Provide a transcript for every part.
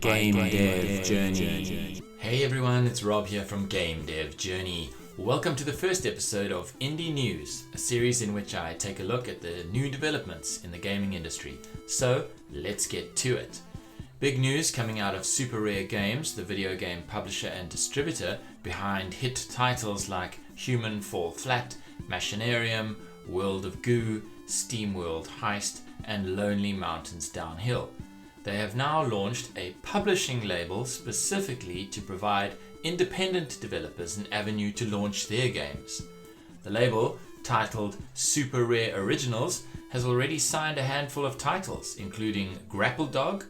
GameDev Journey. Hey everyone, it's Rob here from GameDev Journey. Welcome to the first episode of Indie News, a series in which I take a look at the new developments in the gaming industry. So, let's get to it. Big news coming out of Super Rare Games, the video game publisher and distributor behind hit titles like Human Fall Flat, Machinarium, World of Goo, SteamWorld Heist, and Lonely Mountains Downhill. They have now launched a publishing label specifically to provide independent developers an avenue to launch their games. The label, titled Super Rare Originals, has already signed a handful of titles, including Grapple Dog,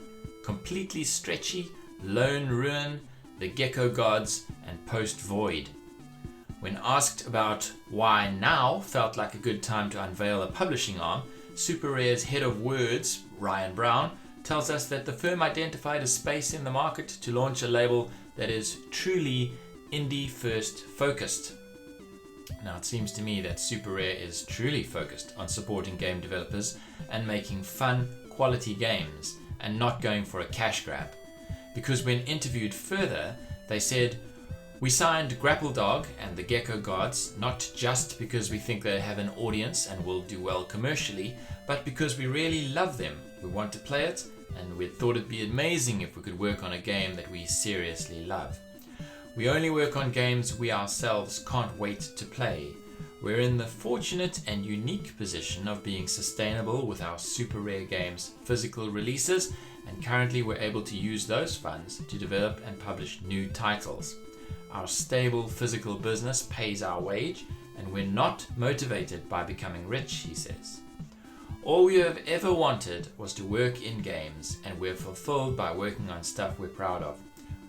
Completely Stretchy, Lone Ruin, The Gecko Gods, and Post Void. When asked about why now felt like a good time to unveil a publishing arm, Super Rare's head of words, Ryan Brown, tells us that the firm identified a space in the market to launch a label that is truly indie first focused. Now it seems to me that Super Rare is truly focused on supporting game developers and making fun, quality games and not going for a cash grab. Because when interviewed further, they said, "We signed Grapple Dog and the Gecko Gods not just because we think they have an audience and will do well commercially, but because we really love them. We want to play it, and we thought it'd be amazing if we could work on a game that we seriously love. We only work on games we ourselves can't wait to play. We're in the fortunate and unique position of being sustainable with our Super Rare Games physical releases, and currently we're able to use those funds to develop and publish new titles. Our stable physical business pays our wage, and we're not motivated by becoming rich," he says. "All we have ever wanted was to work in games, and we're fulfilled by working on stuff we're proud of.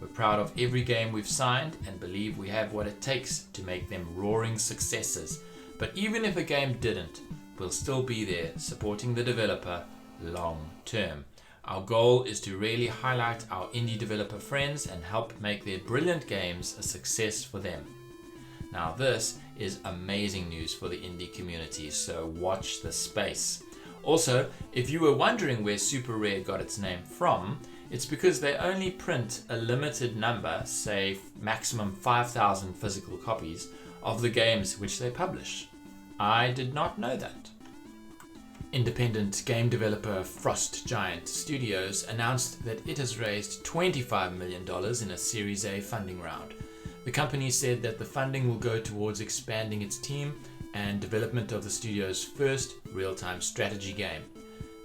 We're proud of every game we've signed and believe we have what it takes to make them roaring successes. But even if a game didn't, we'll still be there supporting the developer long term. Our goal is to really highlight our indie developer friends and help make their brilliant games a success for them." Now this is amazing news for the indie community, so watch the space. Also, if you were wondering where Super Rare got its name from, it's because they only print a limited number, say maximum 5,000 physical copies, of the games which they publish. I did not know that. Independent game developer Frost Giant Studios announced that it has raised $25 million in a Series A funding round. The company said that the funding will go towards expanding its team and development of the studio's first real-time strategy game.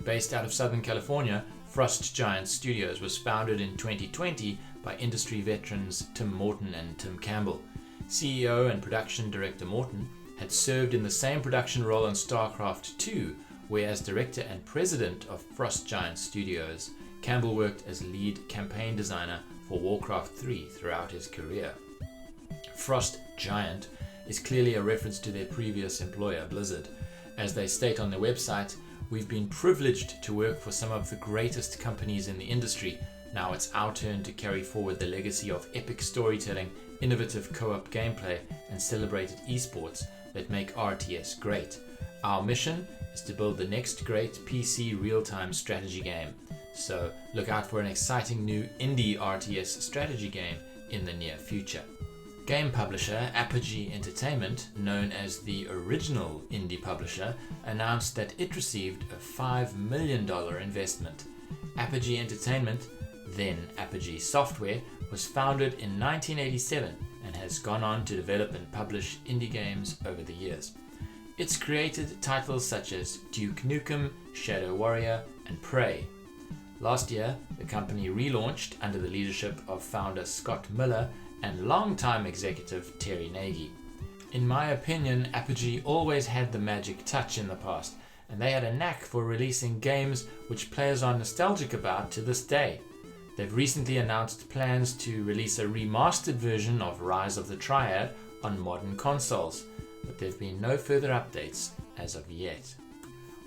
Based out of Southern California, Frost Giant Studios was founded in 2020 by industry veterans Tim Morton and Tim Campbell. CEO and production director Morton had served in the same production role on StarCraft II, where as director and president of Frost Giant Studios, Campbell worked as lead campaign designer for Warcraft 3 throughout his career. Frost Giant is clearly a reference to their previous employer, Blizzard. As they state on their website, "We've been privileged to work for some of the greatest companies in the industry. Now it's our turn to carry forward the legacy of epic storytelling, innovative co-op gameplay, and celebrated esports that make RTS great. Our mission is to build the next great PC real-time strategy game. So look out for an exciting new indie RTS strategy game in the near future." Game publisher Apogee Entertainment, known as the original indie publisher, announced that it received a $5 million investment. Apogee Entertainment, then Apogee Software, was founded in 1987 and has gone on to develop and publish indie games over the years. It's created titles such as Duke Nukem, Shadow Warrior, and Prey. Last year, the company relaunched under the leadership of founder Scott Miller and longtime executive Terry Nagy. In my opinion, Apogee always had the magic touch in the past, and they had a knack for releasing games which players are nostalgic about to this day. They've recently announced plans to release a remastered version of Rise of the Triad on modern consoles, but there have been no further updates as of yet.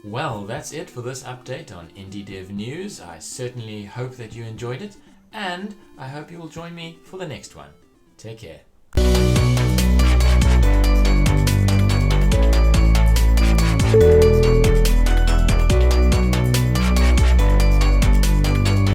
Well, that's it for this update on Indie Dev News. I certainly hope that you enjoyed it, and I hope you will join me for the next one. Take care.